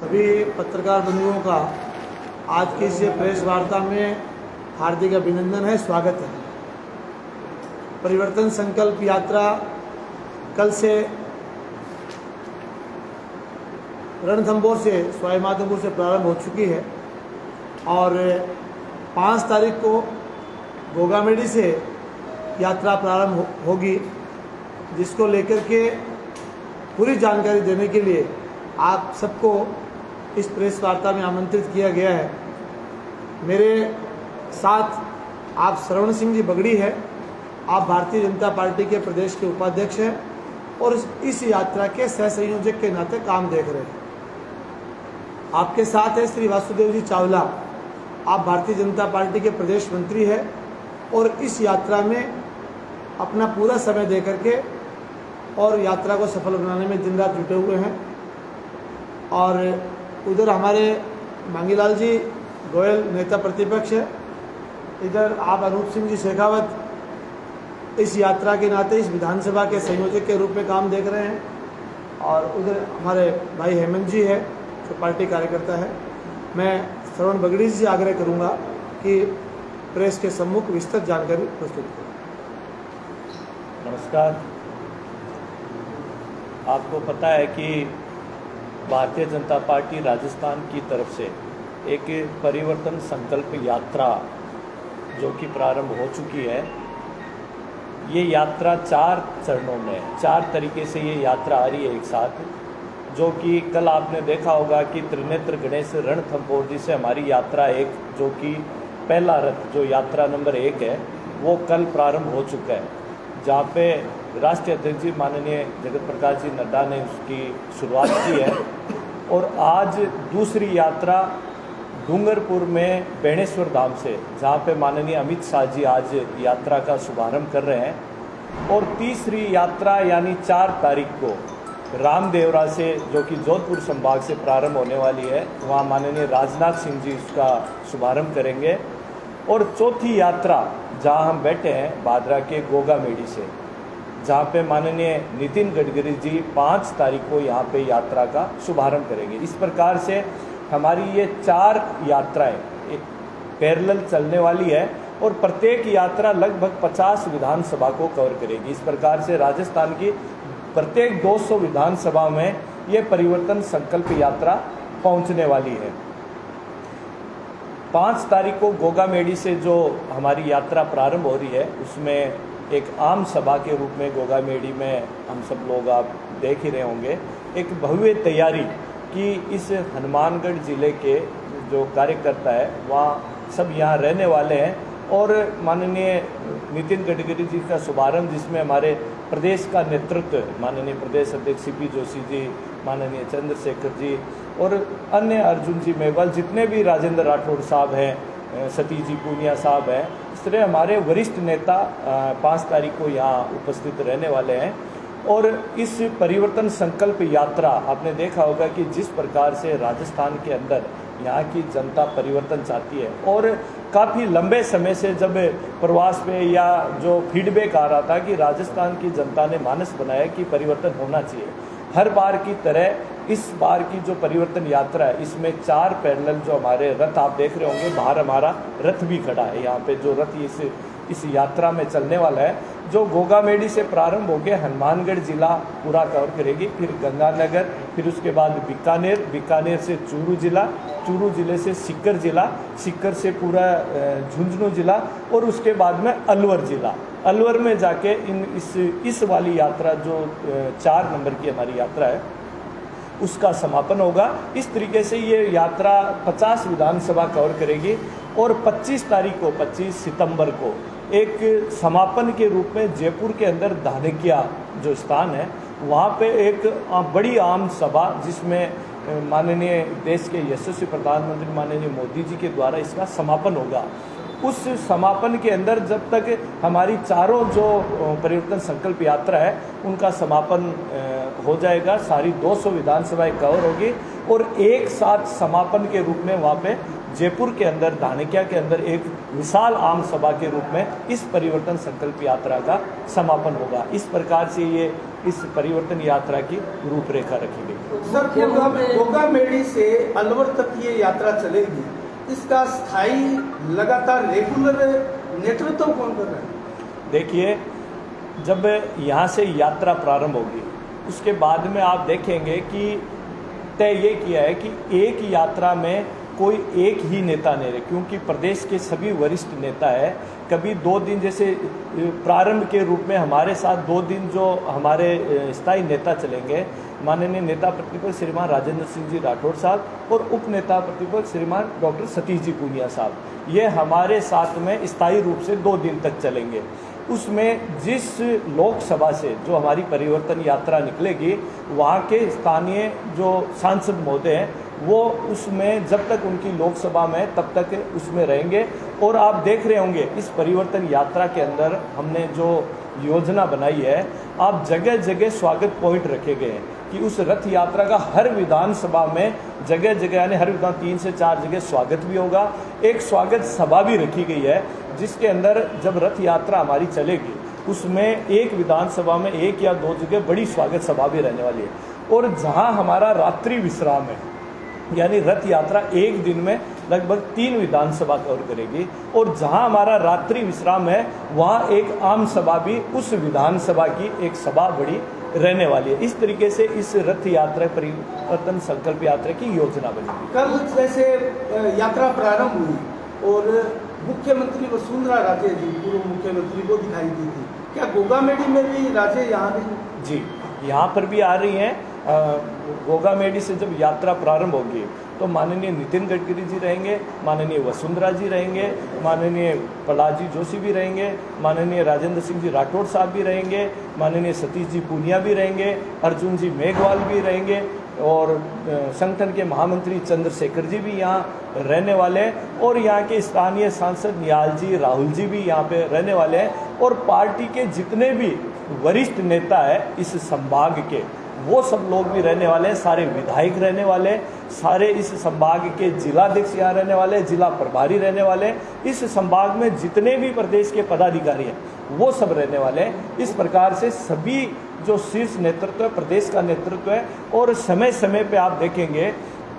सभी पत्रकार बंधुओं का आज की इस प्रेस वार्ता में हार्दिक अभिनंदन है, स्वागत है। परिवर्तन संकल्प यात्रा कल से रणथंभौर से सवाईमाधोपुर से प्रारंभ हो चुकी है और 5 तारीख को गोगामेडी से यात्रा प्रारंभ होगी, जिसको लेकर के पूरी जानकारी देने के लिए आप सबको इस प्रेस वार्ता में आमंत्रित किया गया है। मेरे साथ आप श्रवण सिंह जी बगड़ी है, आप भारतीय जनता पार्टी के प्रदेश के उपाध्यक्ष हैं और इस यात्रा के सह संयोजक के नाते काम देख रहे हैं। आपके साथ है श्री वासुदेव जी चावला, आप भारतीय जनता पार्टी के प्रदेश मंत्री हैं और इस यात्रा में अपना पूरा समय दे करके और यात्रा को सफल बनाने में दिन रात जुटे हुए हैं। और उधर हमारे मांगीलाल जी गोयल नेता प्रतिपक्ष है, इधर आप अनूप सिंह जी शेखावत इस यात्रा के नाते इस विधानसभा के संयोजक के रूप में काम देख रहे हैं और उधर हमारे भाई हेमंत जी है जो पार्टी कार्यकर्ता है। मैं श्रवण बगड़ी जी से आग्रह करूंगा कि प्रेस के सम्मुख विस्तृत जानकारी प्रस्तुत करें। नमस्कार। आपको पता है कि भारतीय जनता पार्टी राजस्थान की तरफ से एक परिवर्तन संकल्प यात्रा जो कि प्रारंभ हो चुकी है। ये यात्रा 4 चरणों में 4 तरीके से ये यात्रा आ रही है एक साथ, जो कि कल आपने देखा होगा कि त्रिनेत्र गणेश रणथंभौर जी से हमारी यात्रा एक जो कि पहला रथ जो यात्रा नंबर 1 है वो कल प्रारंभ हो चुका है, जहाँ पे राष्ट्रीय अध्यक्ष जी माननीय जगत प्रकाश जी नड्डा ने उसकी शुरुआत की है। और आज दूसरी यात्रा डूंगरपुर में बेणेश्वर धाम से, जहाँ पे माननीय अमित शाह जी आज यात्रा का शुभारंभ कर रहे हैं। और तीसरी यात्रा यानी 4 तारीख को रामदेवरा से जो कि जोधपुर संभाग से प्रारंभ होने वाली है, वहाँ माननीय राजनाथ सिंह जी उसका शुभारंभ करेंगे। और चौथी यात्रा जहाँ हम बैठे हैं भादरा के गोगामेडी से, जहाँ पे माननीय नितिन गडकरी जी 5 तारीख को यहाँ पे यात्रा का शुभारंभ करेंगे। इस प्रकार से हमारी ये 4 यात्राएं एक पैरेलल चलने वाली है और प्रत्येक यात्रा लगभग 50 विधानसभा को कवर करेगी। इस प्रकार से राजस्थान की प्रत्येक 200 विधानसभा में ये परिवर्तन संकल्प यात्रा पहुँचने वाली है। 5 तारीख को गोगामेडी से जो हमारी यात्रा प्रारंभ हो रही है उसमें एक आम सभा के रूप में गोगामेडी में हम सब लोग आप देख ही रहे होंगे एक भव्य तैयारी कि इस हनुमानगढ़ जिले के जो कार्यकर्ता है वहाँ सब यहाँ रहने वाले हैं। और माननीय नितिन गडकरी जी का शुभारंभ जिसमें हमारे प्रदेश का नेतृत्व माननीय प्रदेश अध्यक्ष सीपी जोशी जी, माननीय चंद्रशेखर जी और अन्य अर्जुन जी मेघवाल, जितने भी राजेंद्र राठौड़ साहब हैं, सतीश जी पूनिया साहब हैं, इस तरह हमारे वरिष्ठ नेता 5 तारीख को यहाँ उपस्थित रहने वाले हैं। और इस परिवर्तन संकल्प यात्रा आपने देखा होगा कि जिस प्रकार से राजस्थान के अंदर यहाँ की जनता परिवर्तन चाहती है और काफ़ी लंबे समय से जब प्रवास में या जो फीडबैक आ रहा था कि राजस्थान की जनता ने मानस बनाया कि परिवर्तन होना चाहिए, हर बार की तरह इस बार की जो परिवर्तन यात्रा है इसमें 4 पैरेलल जो हमारे रथ आप देख रहे होंगे, बाहर हमारा रथ भी खड़ा है यहाँ पे, जो रथ इस यात्रा में चलने वाला है, जो गोगामेडी से प्रारंभ होकर हनुमानगढ़ जिला पूरा कवर करेगी, फिर गंगानगर, फिर उसके बाद बीकानेर से चूरू जिला, चूरू जिले से सीकर जिला, सीकर से पूरा झुंझुनू जिला और उसके बाद में अलवर जिला, अलवर में जाके इस वाली यात्रा जो 4 नंबर की हमारी यात्रा है उसका समापन होगा। इस तरीके से ये यात्रा 50 विधानसभा कवर करेगी और 25 तारीख को 25 सितंबर को एक समापन के रूप में जयपुर के अंदर धानेकिया जो स्थान है वहाँ पे एक बड़ी आम सभा जिसमें माननीय देश के यशस्वी प्रधानमंत्री माननीय मोदी जी के द्वारा इसका समापन होगा। उस समापन के अंदर जब तक हमारी चारों जो परिवर्तन संकल्प यात्रा है उनका समापन हो जाएगा, सारी 200 विधानसभाएं कवर होगी और एक साथ समापन के रूप में वहाँ पे जयपुर के अंदर धानक्या के अंदर एक विशाल आम सभा के रूप में इस परिवर्तन संकल्प यात्रा का समापन होगा। इस प्रकार से ये इस परिवर्तन यात्रा की रूपरेखा रखी गई। सर, गोगामेडी से अलवर तक ये यात्रा चलेगी, इसका स्थायी लगातार रेगुलर नेतृत्व कौन कर रहा है? देखिए, जब यहाँ से यात्रा प्रारंभ होगी उसके बाद में आप देखेंगे कि तय ये किया है कि एक यात्रा में कोई एक ही नेता नहीं रहे, क्योंकि प्रदेश के सभी वरिष्ठ नेता है। कभी 2 दिन जैसे प्रारंभ के रूप में हमारे साथ 2 दिन जो हमारे स्थायी नेता चलेंगे, माननीय नेता प्रतिपक्ष श्रीमान राजेंद्र सिंह जी राठौड़ साहब और उप नेता प्रतिपक्ष श्रीमान डॉक्टर सतीश जी पूनिया साहब, ये हमारे साथ में स्थायी रूप से 2 दिन तक चलेंगे। उसमें जिस लोकसभा से जो हमारी परिवर्तन यात्रा निकलेगी, वहाँ के स्थानीय जो सांसद महोदय हैं वो उसमें जब तक उनकी लोकसभा में तब तक उसमें रहेंगे। और आप देख रहे होंगे इस परिवर्तन यात्रा के अंदर हमने जो योजना बनाई है, आप जगह जगह स्वागत पॉइंट रखे गए हैं कि उस रथ यात्रा का हर विधानसभा में जगह जगह यानी हर विधान 3 से 4 जगह स्वागत भी होगा। एक स्वागत सभा भी रखी गई है जिसके अंदर जब रथ यात्रा हमारी चलेगी उसमें एक विधानसभा में 1 या 2 जगह बड़ी स्वागत सभा भी रहने वाली है। और जहां हमारा रात्रि विश्राम है, यानी रथ यात्रा एक दिन में लगभग 3 विधानसभा कवर करेगी, और जहां हमारा रात्रि विश्राम है वहां एक आम सभा भी उस विधानसभा की एक सभा बड़ी रहने वाली है। इस तरीके से इस रथ यात्रा परिवर्तन संकल्प यात्रा की योजना बनी। कल जैसे यात्रा प्रारंभ हुई और मुख्यमंत्री वसुंधरा राजे जी, पूर्व मुख्यमंत्री, को दिखाई दी थी, क्या गोगामेडी में भी राजे यहाँ भी? जी, यहाँ पर भी आ रही हैं। गोगामेडी से जब यात्रा प्रारंभ होगी तो माननीय नितिन गडकरी जी रहेंगे, माननीय वसुंधरा जी रहेंगे, माननीय प्रहलाद जी जोशी भी रहेंगे, माननीय राजेंद्र सिंह जी राठौड़ साहब भी रहेंगे, माननीय सतीश जी पूनिया भी रहेंगे, अर्जुन जी मेघवाल भी रहेंगे, और संगठन के महामंत्री चंद्रशेखर जी भी यहाँ रहने वाले हैं, और यहाँ के स्थानीय सांसद निहाल जी, राहुल जी भी यहाँ पे रहने वाले हैं, और पार्टी के जितने भी वरिष्ठ नेता है इस संभाग के वो सब लोग भी रहने वाले हैं, सारे विधायक रहने वाले हैं, सारे इस संभाग के जिलाध्यक्ष यहाँ रहने वाले हैं, जिला प्रभारी रहने वाले हैं, इस संभाग में जितने भी प्रदेश के पदाधिकारी हैं वो सब रहने वाले हैं। इस प्रकार से सभी जो शीर्ष नेतृत्व है, प्रदेश का नेतृत्व है, और समय समय पे आप देखेंगे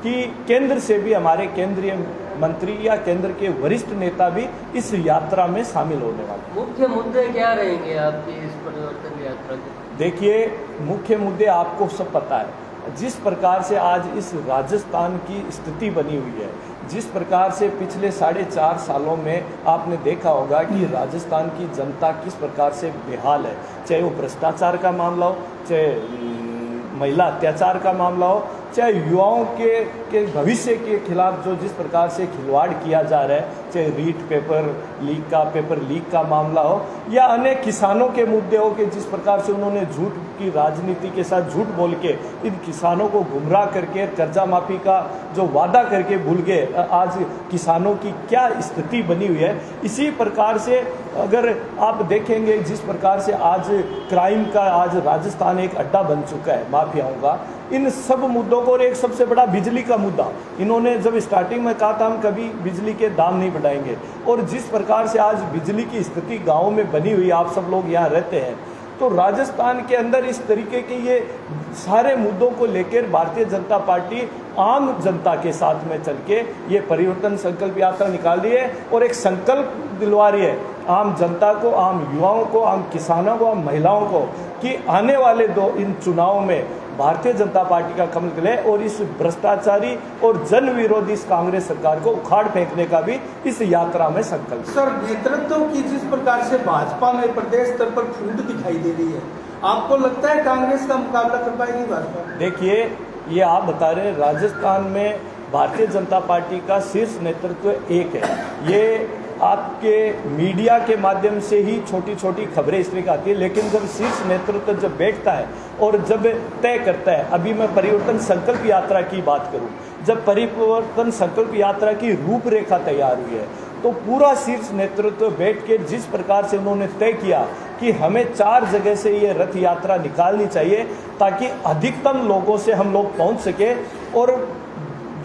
कि केंद्र से भी हमारे केंद्रीय मंत्री या केंद्र के वरिष्ठ नेता भी इस यात्रा में शामिल होने वाले। मुख्य मुद्दे क्या रहेंगे आपकी इस परिवर्तन यात्रा के? देखिए, मुख्य मुद्दे आपको सब पता है। जिस प्रकार से आज इस राजस्थान की स्थिति बनी हुई है, जिस प्रकार से पिछले 4.5 सालों में आपने देखा होगा कि राजस्थान की जनता किस प्रकार से बेहाल है, चाहे वो भ्रष्टाचार का मामला हो, चाहे महिला अत्याचार का मामला हो, चाहे युवाओं के भविष्य के खिलाफ जो जिस प्रकार से खिलवाड़ किया जा रहा है, चाहे रीट पेपर लीक का मामला हो, या अन्य किसानों के मुद्दे हो कि जिस प्रकार से उन्होंने झूठ की राजनीति के साथ झूठ बोल के इन किसानों को गुमराह करके कर्जा माफी का जो वादा करके भूल गए, आज किसानों की क्या स्थिति बनी हुई है। इसी प्रकार से अगर आप देखेंगे जिस प्रकार से आज क्राइम का आज राजस्थान एक अड्डा बन चुका है माफियाओं का, इन सब मुद्दों को, और एक सबसे बड़ा बिजली का मुद्दा, इन्होंने जब स्टार्टिंग में कहा था हम कभी बिजली के दाम नहीं बढ़ाएंगे, और जिस प्रकार से आज बिजली की स्थिति गाँव में बनी हुई, आप सब लोग यहाँ रहते हैं, तो राजस्थान के अंदर इस तरीके के ये सारे मुद्दों को लेकर भारतीय जनता पार्टी आम जनता के साथ में चल के ये परिवर्तन संकल्प यात्रा निकाल रही है, और एक संकल्प दिलवा रही है आम जनता को, आम युवाओं को, आम किसानों को, आम महिलाओं को कि आने वाले इन चुनावों में भारतीय जनता पार्टी का कमल खिले, और इस भ्रष्टाचारी और जन विरोधी इस कांग्रेस सरकार को उखाड़ फेंकने का भी इस यात्रा में संकल्प। सर, नेतृत्व की जिस प्रकार से भाजपा में प्रदेश स्तर पर फूट दिखाई दे रही है, आपको लगता है कांग्रेस का मुकाबला कर पाएगी भाजपा? देखिए, ये आप बता रहे हैं राजस्थान में भारतीय जनता पार्टी का शीर्ष नेतृत्व एक है, ये आपके मीडिया के माध्यम से ही छोटी छोटी खबरें इसलिए आती है, लेकिन जब शीर्ष नेतृत्व जब बैठता है और जब तय करता है, अभी मैं परिवर्तन संकल्प यात्रा की बात करूं, जब परिवर्तन संकल्प यात्रा की रूपरेखा तैयार हुई है तो पूरा शीर्ष नेतृत्व बैठ के जिस प्रकार से उन्होंने तय किया कि हमें 4 जगह से ये रथ यात्रा निकालनी चाहिए ताकि अधिकतम लोगों से हम लोग पहुंच सके, और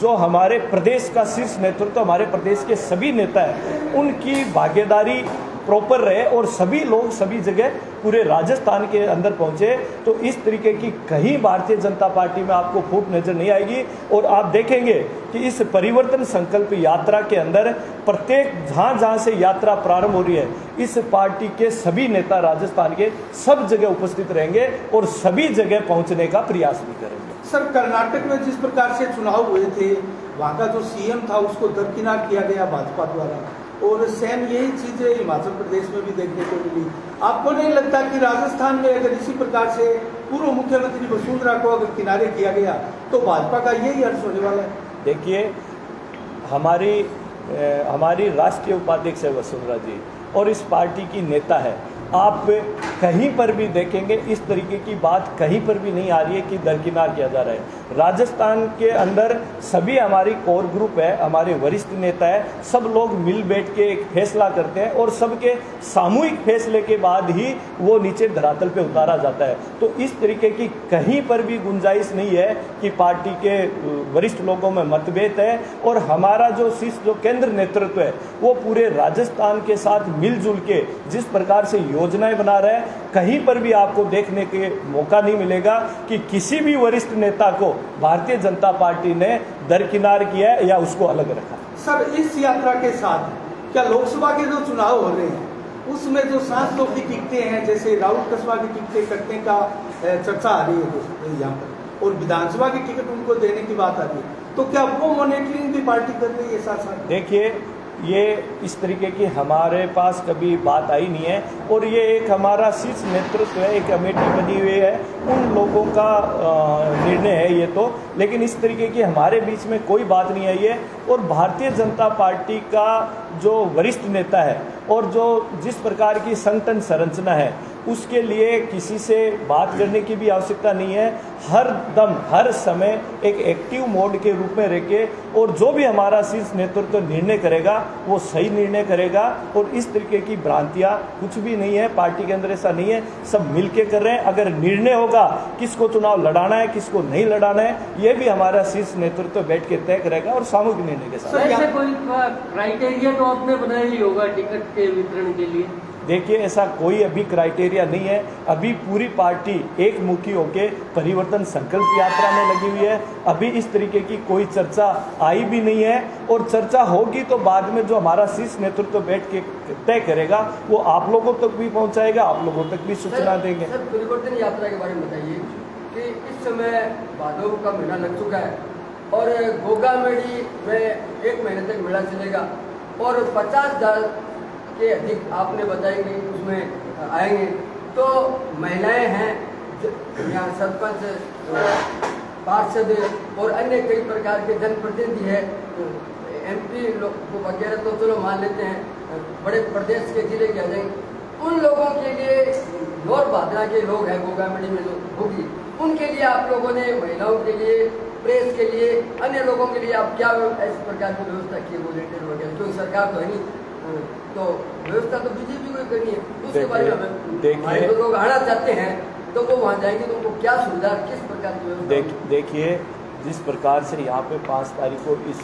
जो हमारे प्रदेश का शीर्ष नेतृत्व, हमारे प्रदेश के सभी नेता हैं, उनकी भागीदारी प्रॉपर रहे और सभी लोग सभी जगह पूरे राजस्थान के अंदर पहुंचे, तो इस तरीके की कहीं भारतीय जनता पार्टी में आपको फूट नजर नहीं आएगी। और आप देखेंगे कि इस परिवर्तन संकल्प यात्रा के अंदर प्रत्येक जहां से यात्रा प्रारंभ हो रही है, इस पार्टी के सभी नेता राजस्थान के सब जगह उपस्थित रहेंगे और सभी जगह पहुंचने का प्रयास भी करेंगे। सर, कर्नाटक में जिस प्रकार से चुनाव हुए थे, वहाँ का जो सीएम था उसको दरकिनार किया गया भाजपा द्वारा, और सेम यही चीजें हिमाचल प्रदेश में भी देखने को मिली। आपको नहीं लगता कि राजस्थान में अगर इसी प्रकार से पूर्व मुख्यमंत्री वसुंधरा को अगर किनारे किया गया तो भाजपा का यही अर्थ होने वाला है? देखिए, हमारी राष्ट्रीय उपाध्यक्ष है वसुंधरा जी और इस पार्टी की नेता है। आप कहीं पर भी देखेंगे इस तरीके की बात कहीं पर भी नहीं आ रही है कि दरकिनार किया जा रहा है। राजस्थान के अंदर सभी हमारी कोर ग्रुप है, हमारे वरिष्ठ नेता है, सब लोग मिल बैठ के एक फैसला करते हैं और सबके सामूहिक फैसले के बाद ही वो नीचे धरातल पे उतारा जाता है। तो इस तरीके की कहीं पर भी गुंजाइश नहीं है कि पार्टी के वरिष्ठ लोगों में मतभेद है। और हमारा जो जो केंद्र नेतृत्व है वो पूरे राजस्थान के साथ मिलजुल के जिस प्रकार से योजनाएं बना रहे हैं, कहीं पर भी आपको देखने के मौका नहीं मिलेगा कि किसी भी वरिष्ठ नेता को भारतीय जनता पार्टी ने दरकिनार किया है या उसको अलग रखा। सर, इस यात्रा के साथ क्या लोकसभा के जो चुनाव हो रहे हैं उसमें जो सांसदों की टिकटें हैं, जैसे राउत कस्बा की टिकटें कटने का चर्चा आ रही है यहाँ पर, और विधानसभा की टिकट उनको देने की बात आ रही है, तो क्या वो मॉनिटरिंग भी पार्टी कर रही है साथ साथ? देखिए, ये इस तरीके की हमारे पास कभी बात आई नहीं है और ये एक हमारा शीर्ष नेतृत्व है, एक कमेटी बनी हुई है, उन लोगों का निर्णय है ये तो। लेकिन इस तरीके की हमारे बीच में कोई बात नहीं आई है। और भारतीय जनता पार्टी का जो वरिष्ठ नेता है और जो जिस प्रकार की संगठन संरचना है उसके लिए किसी से बात करने की भी आवश्यकता नहीं है। हर दम हर समय एक एक्टिव मोड के रूप में रह के और जो भी हमारा शीर्ष नेतृत्व निर्णय करेगा वो सही निर्णय करेगा। और इस तरीके की भ्रांतियां कुछ भी नहीं है, पार्टी के अंदर ऐसा नहीं है, सब मिलके कर रहे हैं। अगर निर्णय होगा किसको चुनाव लड़ाना है किसको नहीं लड़ाना है, ये भी हमारा शीर्ष नेतृत्व बैठ के तय करेगा और सामूहिक निर्णय के साथ। ऐसे कोई क्राइटेरिया तो आपने बनाया ही होगा टिकट के वितरण के लिए? देखिए, ऐसा कोई अभी क्राइटेरिया नहीं है। अभी पूरी पार्टी एक मुखी होके परिवर्तन संकल्प यात्रा में लगी हुई है। अभी इस तरीके की कोई चर्चा आई भी नहीं है और चर्चा होगी तो बाद में जो हमारा शीर्ष नेतृत्व बैठ के तय करेगा वो आप लोगों तक भी पहुंचाएगा, आप लोगों तक भी सूचना देंगे। सर, परिवर्तन यात्रा के बारे में बताइए कि इस समय भादों का महीना लग चुका है और गोगामेड़ी में 1 महीने तक मेला चलेगा और 50,000 के अधिक आपने बताएंगे उसमें आएंगे। तो महिलाएं हैं यहाँ, सरपंच, पार्षद और अन्य कई प्रकार के जनप्रतिनिधि है, MP लोग वगैरह तो चलो मान लेते हैं, बड़े प्रदेश के जिले के आ जाएंगे। उन लोगों के लिए नौर भादरा के लोग हैं गोगामेड़ी में जो होगी, उनके लिए आप लोगों ने महिलाओं के लिए, प्रेस के लिए, अन्य लोगों के लिए आप क्या इस प्रकार की व्यवस्था की, वॉलेंटियर वगैरह? क्योंकि सरकार तो है नहीं, तो व्यवस्था तो बीजेपी को करनी है। उसके बारे में हमारे तो लोग आना चाहते हैं तो वो वहाँ जाएंगे तो उनको क्या सुविधा, किस प्रकार की व्यवस्था? देखिए, जिस प्रकार से यहाँ पे 5 तारीख को इस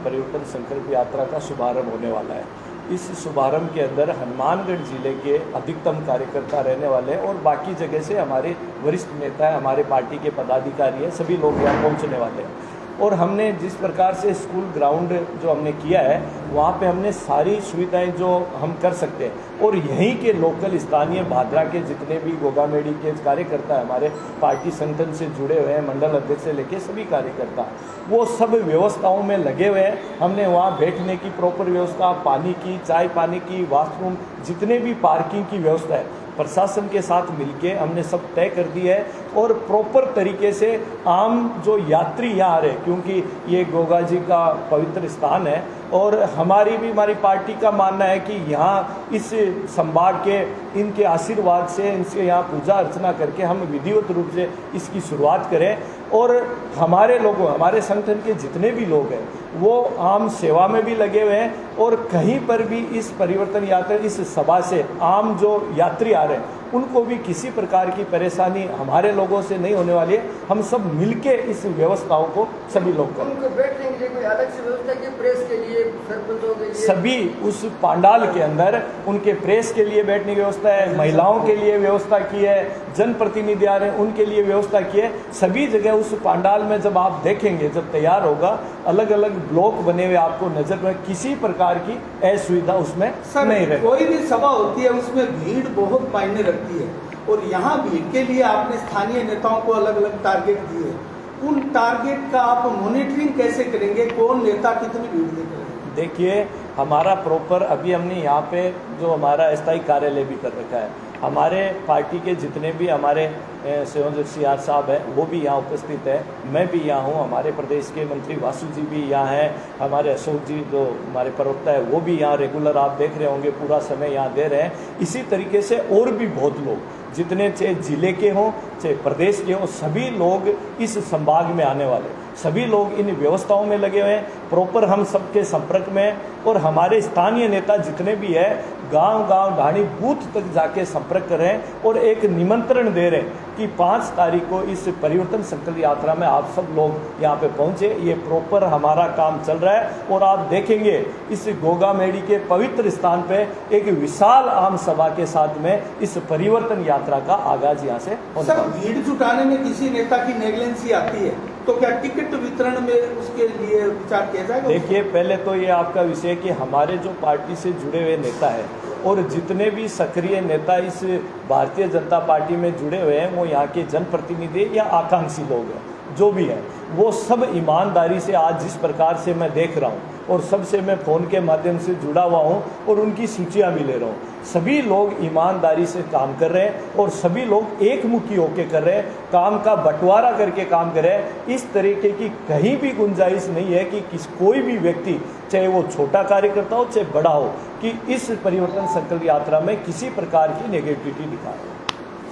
परिवर्तन संकल्प यात्रा का शुभारंभ होने वाला है, इस शुभारंभ के अंदर हनुमानगढ़ जिले के अधिकतम कार्यकर्ता रहने वाले हैं और बाकी जगह से हमारे वरिष्ठ नेता हैं, हमारे पार्टी के पदाधिकारी हैं, सभी लोग यहाँ पहुँचने वाले हैं। और हमने जिस प्रकार से स्कूल ग्राउंड जो हमने किया है वहाँ पे हमने सारी सुविधाएं जो हम कर सकते हैं और यहीं के लोकल स्थानीय भादरा के जितने भी गोगामेड़ी के कार्यकर्ता हैं, हमारे पार्टी संगठन से जुड़े हुए हैं, मंडल अध्यक्ष से लेके सभी कार्यकर्ता, वो सब व्यवस्थाओं में लगे हुए हैं। हमने वहाँ बैठने की प्रॉपर व्यवस्था, पानी की, चाय पानी की, वॉशरूम, जितने भी पार्किंग की व्यवस्था है प्रशासन के साथ मिलके हमने सब तय कर दी है। और प्रॉपर तरीके से आम जो यात्री यहाँ आ रहे, क्योंकि ये गोगा जी का पवित्र स्थान है और हमारी पार्टी का मानना है कि यहाँ इस संभाग के इनके आशीर्वाद से, इनसे यहाँ पूजा अर्चना करके हम विधिवत रूप से इसकी शुरुआत करें। और हमारे लोगों, हमारे संगठन के जितने भी लोग हैं वो आम सेवा में भी लगे हुए हैं और कहीं पर भी इस परिवर्तन यात्रा, इस सभा से आम जो यात्री आ रहे हैं उनको भी किसी प्रकार की परेशानी हमारे लोगों से नहीं होने वाली है। हम सब मिलके इस व्यवस्थाओं को सभी लोग करें। लिए कोई अलग से व्यवस्था की, प्रेस के लिए, सरपंचों के लिए? सभी उस पांडाल के अंदर उनके प्रेस के लिए बैठने की व्यवस्था है, महिलाओं के लिए व्यवस्था की है, जनप्रतिनिधि आ रहे हैं उनके लिए व्यवस्था की है। सभी जगह उस पांडाल में जब आप देखेंगे, जब तैयार होगा, अलग अलग ब्लॉक बने हुए आपको नजर में, किसी प्रकार की असुविधा उसमें नहीं रहे। कोई भी सभा होती है उसमें भीड़ बहुत मायने रखती है, और यहाँ भीड़ के लिए आपने स्थानीय नेताओं को अलग अलग टारगेट दिए। उन टारगेट का आप मॉनिटरिंग कैसे करेंगे? कौन नेता कितनी भीड़ देखेंगे? देखिए, हमारा प्रॉपर अभी हमने यहाँ पे जो हमारा अस्थायी कार्यालय भी कर रखा है, हमारे पार्टी के जितने भी हमारे संयोजक सीआर साहब हैं वो भी यहाँ उपस्थित है, मैं भी यहाँ हूँ, हमारे प्रदेश के मंत्री वासु जी भी यहाँ हैं, हमारे अशोक जी जो हमारे प्रवक्ता है वो भी यहाँ रेगुलर आप देख रहे होंगे पूरा समय यहाँ दे रहे हैं। इसी तरीके से और भी बहुत लोग, जितने चाहे जिले के हों चाहे प्रदेश के हों, सभी लोग इस संभाग में आने वाले, सभी लोग इन व्यवस्थाओं में लगे हुए हैं। प्रॉपर हम सबके संपर्क में, और हमारे स्थानीय नेता जितने भी है गांव गांव ढाणी बूथ तक जाके संपर्क कर रहे हैं और एक निमंत्रण दे रहे हैं कि 5 तारीख को इस परिवर्तन संकल्प यात्रा में आप सब लोग यहाँ पे पहुँचे। ये प्रॉपर हमारा काम चल रहा है, और आप देखेंगे इस गोगामेडी के पवित्र स्थान पे एक विशाल आम सभा के साथ में इस परिवर्तन यात्रा का आगाज यहाँ से होने वाला है। भीड़ जुटाने में किसी नेता की नेगलेंसी आती है तो क्या टिकट वितरण में उसके लिए विचार किया जाएगा? देखिए, पहले तो ये आपका विषय है कि हमारे जो पार्टी से जुड़े हुए नेता है और जितने भी सक्रिय नेता इस भारतीय जनता पार्टी में जुड़े हुए हैं, वो यहाँ के जनप्रतिनिधि या आकांक्षी लोग हैं, जो भी हैं, वो सब ईमानदारी से आज जिस प्रकार से मैं देख रहा हूँ, और सबसे मैं फ़ोन के माध्यम से जुड़ा हुआ हूँ और उनकी सूचियाँ भी ले रहा हूँ, सभी लोग ईमानदारी से काम कर रहे हैं और सभी लोग एकमुखी होकर कर रहे हैं, काम का बंटवारा करके काम कर रहे हैं। इस तरीके की कहीं भी गुंजाइश नहीं है कि कोई भी व्यक्ति, चाहे वो छोटा कार्यकर्ता हो चाहे बड़ा हो, कि इस परिवर्तन संकल्प यात्रा में किसी प्रकार की नेगेटिविटी दिखाए।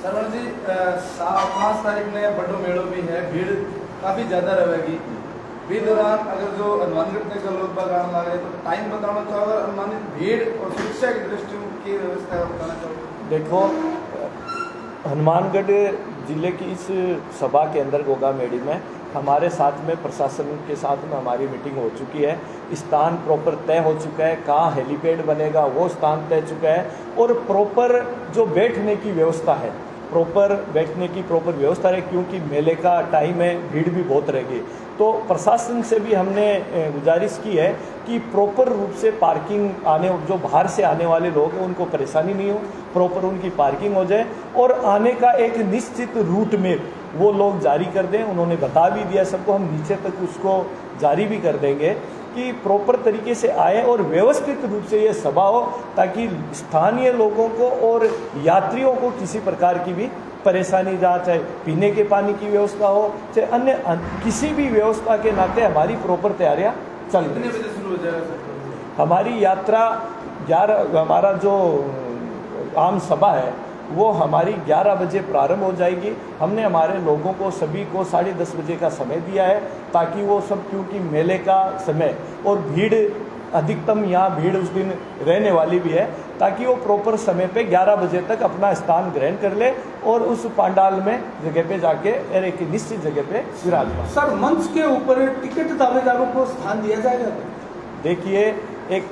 सरवण जी, 5 तारीख में बड़ो मेड़ो भी है, भीड़ काफ़ी ज़्यादा रहेगी। भी दौरान अगर जो हनुमानगढ़ तक का लोग बाग आने लगे तो टाइम बताना चाहोगे, अनुमानित भीड़ और सुरक्षा की दृष्टि की व्यवस्था बताना चाहोगे? देखो, हनुमानगढ़ जिले की इस सभा के अंदर गोगामेडी में हमारे साथ में प्रशासन के साथ में हमारी मीटिंग हो चुकी है, स्थान प्रॉपर तय हो चुका है, कहाँ हेलीपैड बनेगा वो स्थान तय चुका है, और प्रॉपर जो बैठने की व्यवस्था है, प्रॉपर बैठने की प्रॉपर व्यवस्था है, क्योंकि मेले का टाइम है, भीड़ भी बहुत रहेगी। तो प्रशासन से भी हमने गुजारिश की है कि प्रॉपर रूप से पार्किंग आने, जो बाहर से आने वाले लोग हैं उनको परेशानी नहीं हो, प्रॉपर उनकी पार्किंग हो जाए, और आने का एक निश्चित रूट में वो लोग जारी कर दें। उन्होंने बता भी दिया सबको, हम नीचे तक उसको जारी भी कर देंगे कि प्रॉपर तरीके से आए और व्यवस्थित रूप से ये सभा हो, ताकि स्थानीय लोगों को और यात्रियों को किसी प्रकार की भी परेशानी, जहाँ चाहे पीने के पानी की व्यवस्था हो चाहे अन्य किसी भी व्यवस्था के नाते हमारी प्रॉपर तैयारियाँ चल रही। कितने बजे शुरू हो जाएगा हमारी यात्रा? 11, हमारा जो आम सभा है वो हमारी 11 बजे प्रारंभ हो जाएगी। हमने हमारे लोगों को सभी को 10:30 बजे का समय दिया है, ताकि वो सब, क्योंकि मेले का समय और भीड़ अधिकतम यहाँ भीड़ उस दिन रहने वाली भी है, ताकि वो प्रॉपर समय पे 11 बजे तक अपना स्थान ग्रहण कर ले और उस पांडाल में जगह पे जाके एक निश्चित जगह पे विराजमान। सर, मंच के ऊपर टिकट दावेदारों को स्थान दिया जाएगा? देखिए, एक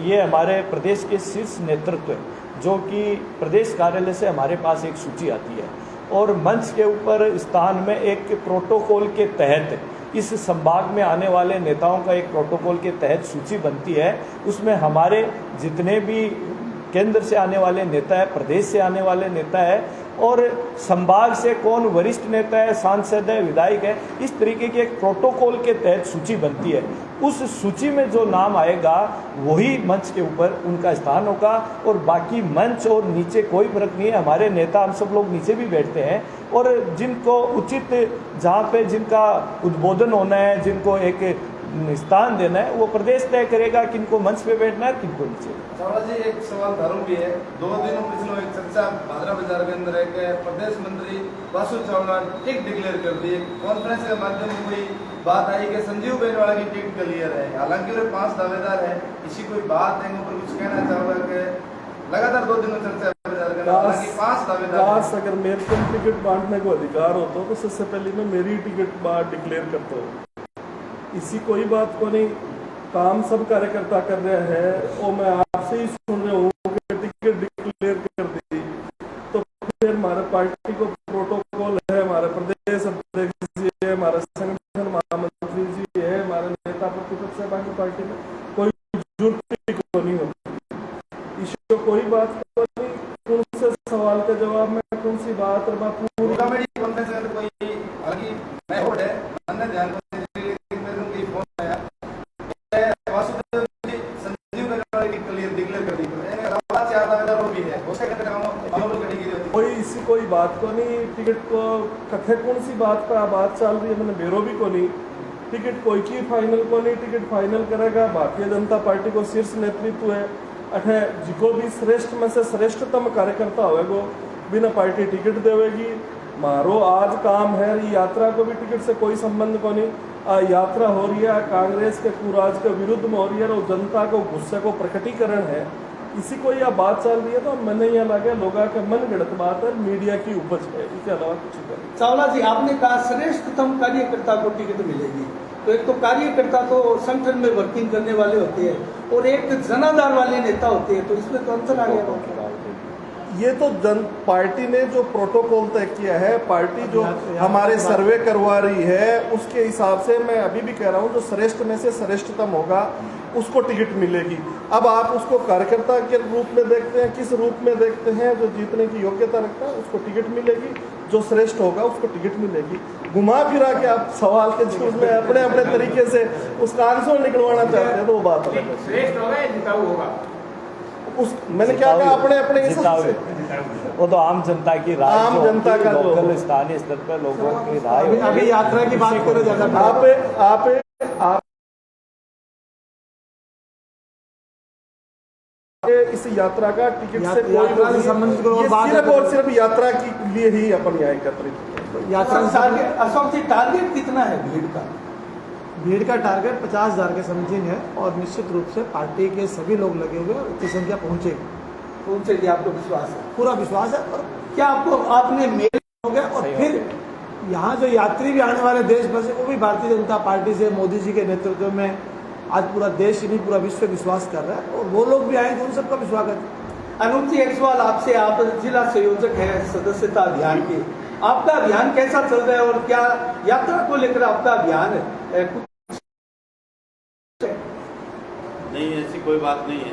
ये हमारे प्रदेश के शीर्ष नेतृत्व, जो कि प्रदेश कार्यालय से हमारे पास एक सूची आती है, और मंच के ऊपर स्थान में एक प्रोटोकॉल के तहत इस संभाग में आने वाले नेताओं का एक प्रोटोकॉल के तहत सूची बनती है। उसमें हमारे जितने भी केंद्र से आने वाले नेता है, प्रदेश से आने वाले नेता है, और संभाग से कौन वरिष्ठ नेता है, सांसद है, विधायक है, इस तरीके के एक प्रोटोकॉल के तहत सूची बनती है। उस सूची में जो नाम आएगा वही मंच के ऊपर उनका स्थान होगा, और बाकी मंच और नीचे कोई फर्क नहीं है। हमारे नेता, हम सब लोग नीचे भी बैठते हैं, और जिनको उचित, जहाँ पे जिनका उद्बोधन होना है, जिनको एक स्थान देना है, वो प्रदेश तय करेगा किनको मंच पे बैठना है, किनको नीचे। सवाल जी, एक सवाल धर्म भी है। 2 दिनों पिछले एक चर्चा भादरा बाजार के अंदर है कि प्रदेश मंत्री वासु चावला टिकट डिक्लेयर कर दी। कॉन्फ्रेंस के माध्यम में कोई बात आई कि संजीव बेनवाला की टिकट क्लियर है, हालांकि वो 5 दावेदार है, किसी कोई बात है ऊपर कुछ कहना चाहोगा कि लगातार 2 दिनों चर्चा बाजार के अंदर 5 दावेदार? अगर मेरे को टिकट बांटने को अधिकार होता तो सबसे पहले मैं मेरी टिकट डिक्लेयर करता हूँ। इसी कोई बात को नहीं, काम सब कार्यकर्ता कर रहे हैं और मैं आपसे ही सुन रहा हूँ कि टिकट डिक्लेयर कर दी, तो फिर हमारे पार्टी को प्रोटोकॉल है, हमारे प्रदेश अध्यक्ष जी है, हमारे संगठन महामंत्री जी है, हमारे नेता प्रतिपक्ष साहब की पार्टी में कोई जरूरत को नहीं होती, इसको कोई बात को नहीं। कौन से सवाल का जवाब में कौन सी बात और बात पूरी कॉन्फ्रेंस में कोई हालांकि मैं होट है अंदर ध्यान की फोन आया वासुदेव जी संजीव बेनवाल की क्लियर डिक्लेयर कर दी मैंने आवाज याद आ रहा भी है उसके कहते हम अमल करेंगे कोई इसी कोई बात को नहीं, टिकट को कथे कौन सी बात पर बात चल रही है, मैंने बेरो भी को नहीं, टिकट कोई की फाइनल को नहीं, टिकट फाइनल करेगा भारतीय जनता पार्टी को शीर्ष नेतृत्व है, अठे जिको भी श्रेष्ठ में से श्रेष्ठतम कार्यकर्ता होएगो बिना पार्टी टिकट देवेगी। मारो आज काम है, ये यात्रा को भी टिकट से कोई संबंध को नहीं, यात्रा हो रही है कांग्रेस के कुराज के विरुद्ध में हो रही है और जनता को गुस्से को प्रकटीकरण है, इसी को यह बात चल रही है, तो मैंने यह लगे लोगों के मन गढ़त बात है, मीडिया की उपज है, इसके अलावा कुछ नहीं। चावला जी, आपने कहा श्रेष्ठतम कार्यकर्ता को टिकट मिलेगी, तो एक तो कार्यकर्ता तो संगठन में वर्किंग करने वाले होते हैं और एक जनाधार वाले नेता होते हैं, तो इसमें तो अंतर आ गया। ये तो जन पार्टी ने जो प्रोटोकॉल तय किया है, पार्टी जो हमारे सर्वे करवा रही है उसके हिसाब से मैं अभी भी कह रहा हूँ जो श्रेष्ठ में से श्रेष्ठतम होगा उसको टिकट मिलेगी। अब आप उसको कार्यकर्ता के रूप में देखते हैं, किस रूप में देखते हैं, जो जीतने की योग्यता रखता है उसको टिकट मिलेगी, जो श्रेष्ठ होगा उसको टिकट मिलेगी। घुमा फिरा के आप सवाल के जवाब में अपने अपने तरीके से उसका आंसर निकलवाना चाहते हैं तो वो बात है। श्रेष्ठ होगा या जिताऊ होगा? उस मैंने क्या कहा अपने अपने हिसाब से, वो तो आम जनता की राय, आम जनता का जो लोकल स्थानीय स्तर पर लोगों की राय। अभी यात्रा की बात करें ज्यादा, आप इस यात्रा का टिकट से यात्रा से संबंधित कोई बात सिर्फ और सिर्फ यात्रा के लिए ही अपन यहाँ एकत्रित यात्रा अशोक जी, टारगेट कितना है भीड़ का? भीड़ का टारगेट 50,000 के समथिंग है और निश्चित रूप से पार्टी के सभी लोग लगे हुए और इतनी संख्या पहुंचेगी, आपको विश्वास है? पूरा विश्वास है। और क्या आपने मेल हो गया और फिर यहाँ जो यात्री भी आने वाले देश भर से वो भी भारतीय जनता पार्टी से मोदी जी के नेतृत्व में आज पूरा देश ही नहीं पूरा विश्व विश्वास कर रहा है और वो लोग भी आएंगे, उन सबका भी स्वागत है। अनूप जी, एक सवाल आपसे, आप जिला संयोजक हैं सदस्यता अभियान के, आपका अभियान कैसा चल रहा है और क्या यात्रा को लेकर आपका अभियान नहीं, ऐसी कोई बात नहीं है।